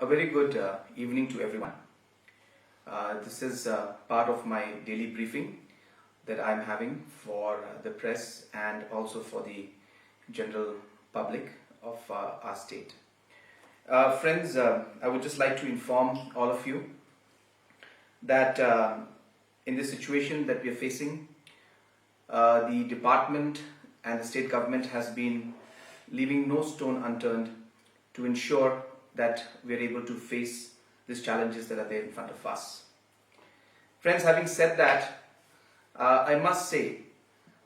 A very good evening to everyone. This is part of my daily briefing that I'm having for the press and also for the general public of our state. Friends, I would just like to inform all of you that in this situation that we are facing, the department and the state government has been leaving no stone unturned to ensure that we are able to face these challenges that are there in front of us. Friends, having said that, I must say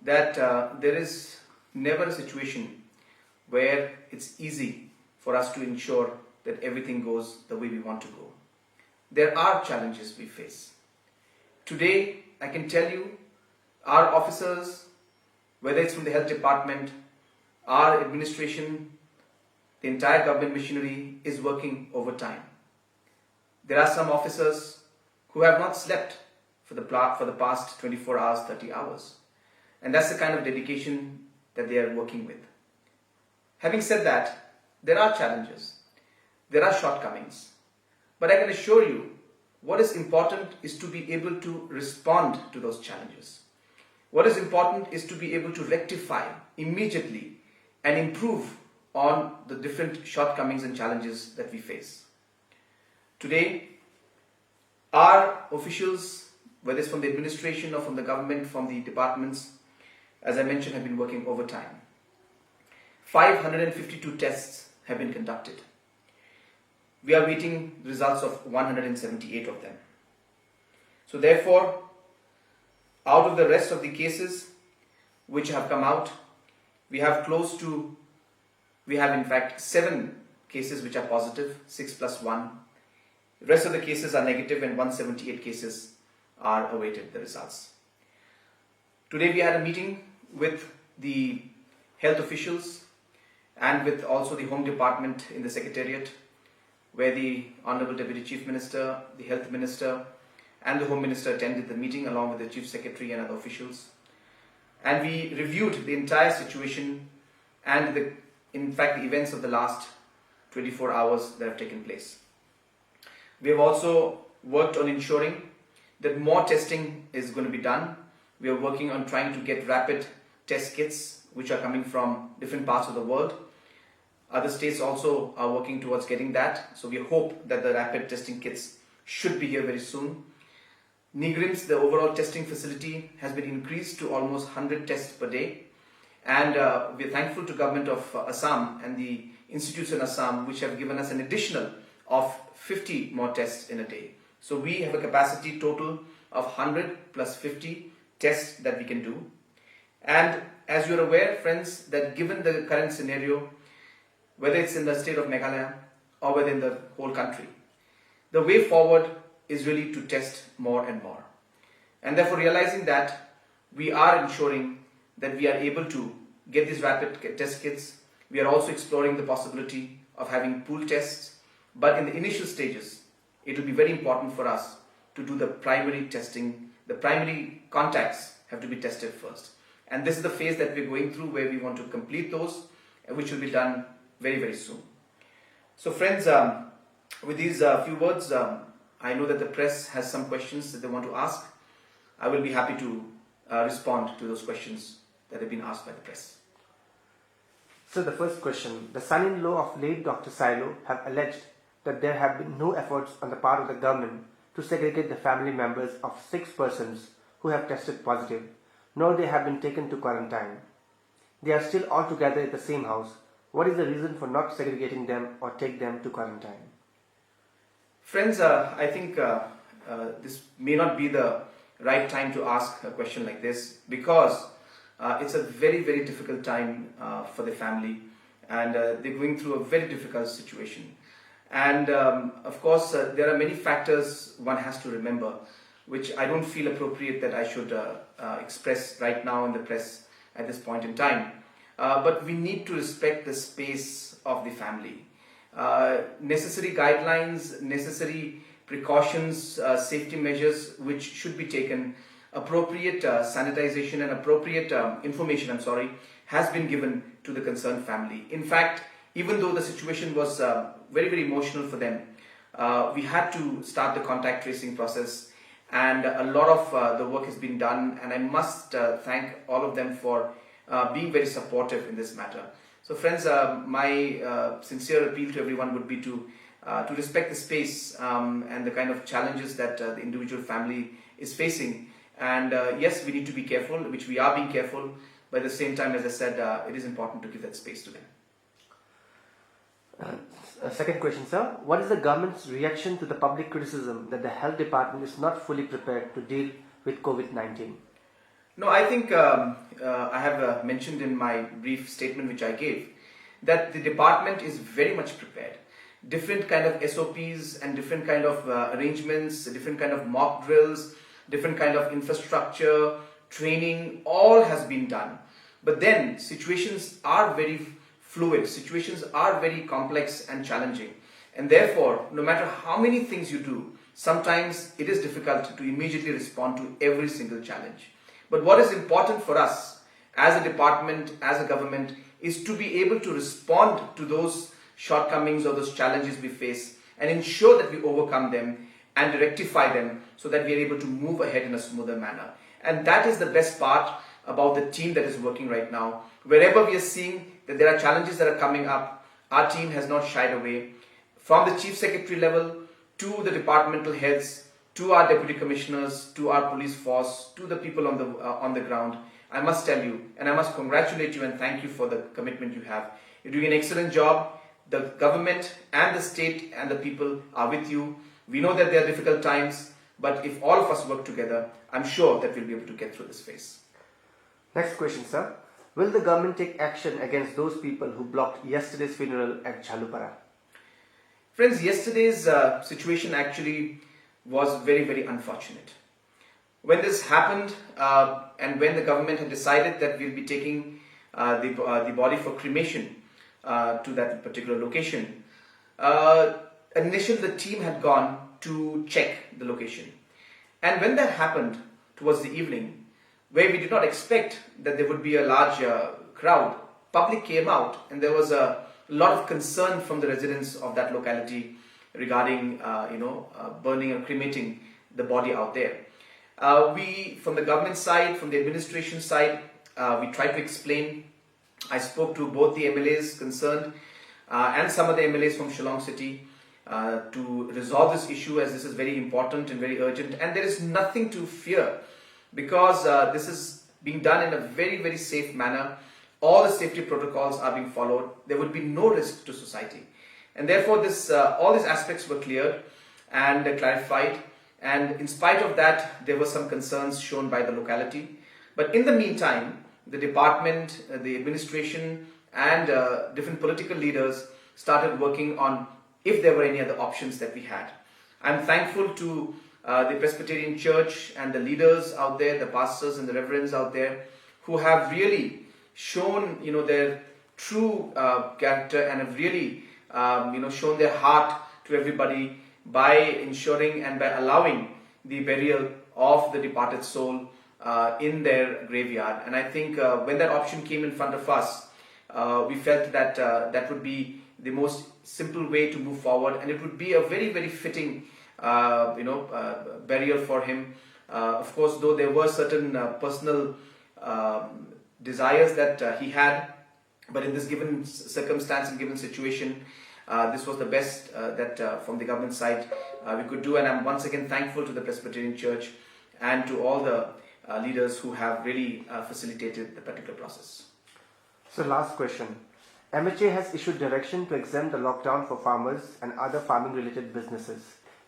that there is never a situation where it's easy for us to ensure that everything goes the way we want to go. There are challenges we face. Today, I can tell you, our officers, whether it's from the health department, our administration, the entire government machinery is working overtime. There are some officers who have not slept for the past 24 hours, 30 hours. And that's the kind of dedication that they are working with. Having said that, there are challenges. There are shortcomings. But I can assure you, what is important is to be able to respond to those challenges. What is important is to be able to rectify immediately and improve on the different shortcomings and challenges that we face. Today, our officials, whether it's from the administration or from the government, from the departments, as I mentioned, have been working overtime. 552 tests have been conducted. We are waiting results of 178 of them. So therefore, out of the rest of the cases which have come out, we have in fact 7 cases which are positive, 6 plus 1. The rest of the cases are negative and 178 cases are awaited the results. Today we had a meeting with the health officials and with also the Home Department in the Secretariat, where the Honorable Deputy Chief Minister, the Health Minister and the Home Minister attended the meeting along with the Chief Secretary and other officials. And we reviewed the entire situation and the events of the last 24 hours that have taken place. We have also worked on ensuring that more testing is going to be done. We are working on trying to get rapid test kits which are coming from different parts of the world. Other states also are working towards getting that. So we hope that the rapid testing kits should be here very soon. NIGRIMS, the overall testing facility, has been increased to almost 100 tests per day. And we are thankful to Government of Assam and the institutes in Assam which have given us an additional of 50 more tests in a day. So we have a capacity total of 100 plus 50 tests that we can do. And as you are aware, friends, that given the current scenario, whether it's in the state of Meghalaya or whether in the whole country, the way forward is really to test more and more. And therefore, realizing that, we are ensuring that we are able to get these rapid test kits. We are also exploring the possibility of having pool tests. But in the initial stages, it will be very important for us to do the primary testing. The primary contacts have to be tested first. And this is the phase that we're going through, where we want to complete those, which will be done very, very soon. So friends, with these few words, I know that the press has some questions that they want to ask. I will be happy to respond to those questions that have been asked by the press. So the first question, the son-in-law of late Dr. Silo have alleged that there have been no efforts on the part of the government to segregate the family members of 6 persons who have tested positive, nor they have been taken to quarantine. They are still all together at the same house. What is the reason for not segregating them or take them to quarantine? Friends, I think this may not be the right time to ask a question like this, because it's a very, very difficult time for the family, and they're going through a very difficult situation. And of course, there are many factors one has to remember, which I don't feel appropriate that I should express right now in the press at this point in time. But we need to respect the space of the family. Necessary guidelines, necessary precautions, safety measures which should be taken, appropriate sanitization and appropriate information, has been given to the concerned family. In fact, even though the situation was very, very emotional for them. We had to start the contact tracing process, and a lot of the work has been done, and I must thank all of them for being very supportive in this matter. So friends, my sincere appeal to everyone would be to respect the space and the kind of challenges that the individual family is facing. And yes, we need to be careful, which we are being careful, but at the same time, as I said, it is important to give that space to them. Second question, sir. What is the government's reaction to the public criticism that the health department is not fully prepared to deal with COVID-19? No, I think I have mentioned in my brief statement which I gave that the department is very much prepared. Different kind of SOPs and different kind of arrangements, different kind of mock drills, different kind of infrastructure, training, all has been done. But then situations are very fluid, situations are very complex and challenging. And therefore, no matter how many things you do, sometimes it is difficult to immediately respond to every single challenge. But what is important for us as a department, as a government, is to be able to respond to those shortcomings or those challenges we face and ensure that we overcome them and rectify them so that we are able to move ahead in a smoother manner. And that is the best part about the team that is working right now. Wherever we are seeing that there are challenges that are coming up, our team has not shied away. From the chief secretary level to the departmental heads, to our deputy commissioners, to our police force, to the people on the ground, I must tell you, and I must congratulate you and thank you for the commitment you have. You're doing an excellent job. The government and the state and the people are with you. We know that there are difficult times, but if all of us work together, I'm sure that we'll be able to get through this phase. Next question, sir. Will the government take action against those people who blocked yesterday's funeral at Jhalupara? Friends, yesterday's situation actually was very, very unfortunate. When this happened and when the government had decided that we'll be taking the body for cremation to that particular location, initially the team had gone to check the location. And when that happened towards the evening, where we did not expect that there would be a large crowd, public came out and there was a lot of concern from the residents of that locality regarding burning or cremating the body out there. We, from the government side, from the administration side, we tried to explain. I spoke to both the MLAs concerned and some of the MLAs from Shillong City to resolve this issue, as this is very important and very urgent, and there is nothing to fear because this is being done in a very, very safe manner. All the safety protocols are being followed. There would be no risk to society, and therefore all these aspects were cleared and clarified. And in spite of that, there were some concerns shown by the locality. But in the meantime, the department, the administration, and different political leaders started working on if there were any other options that we had. I'm thankful to the Presbyterian Church and the leaders out there, the pastors and the reverends out there, who have really shown, their true character and have really, shown their heart to everybody by ensuring and by allowing the burial of the departed soul in their graveyard. And I think when that option came in front of us, we felt that that would be the most simple way to move forward, and it would be a very, very fitting burial for him. Of course, though there were certain personal desires that he had, but in this given circumstance and given situation, this was the best that from the government side we could do. And I'm once again thankful to the Presbyterian Church and to all the leaders who have really facilitated the particular process. So last question. MHA has issued direction to exempt the lockdown for farmers and other farming related businesses.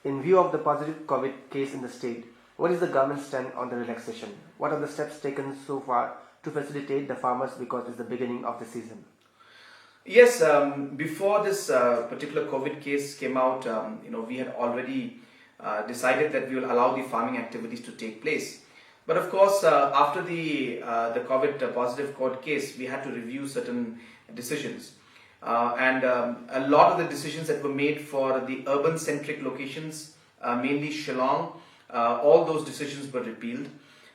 In view of the positive COVID case in the state, what is the government's stand on the relaxation? What are the steps taken so far to facilitate the farmers because it's the beginning of the season? Yes, before this particular COVID case came out, we had already decided that we will allow the farming activities to take place. But of course, after the COVID positive court case, we had to review certain decisions. And a lot of the decisions that were made for the urban-centric locations, mainly Shillong, all those decisions were repealed.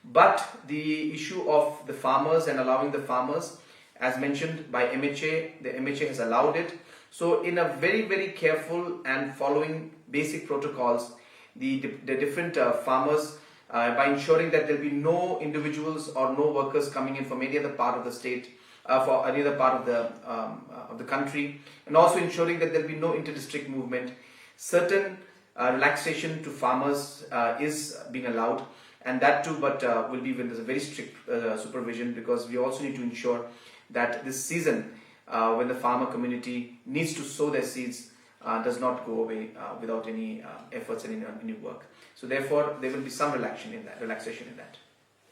But the issue of the farmers and allowing the farmers, as mentioned by MHA, the MHA has allowed it. So in a very, very careful and following basic protocols, the different farmers, by ensuring that there will be no individuals or no workers coming in from any other part of the state, for any other part of the country, and also ensuring that there will be no inter-district movement. Certain relaxation to farmers is being allowed, and that too, but will be when there's a very strict supervision, because we also need to ensure that this season, when the farmer community needs to sow their seeds, does not go away without any efforts and any work. So therefore, there will be some relaxation in that.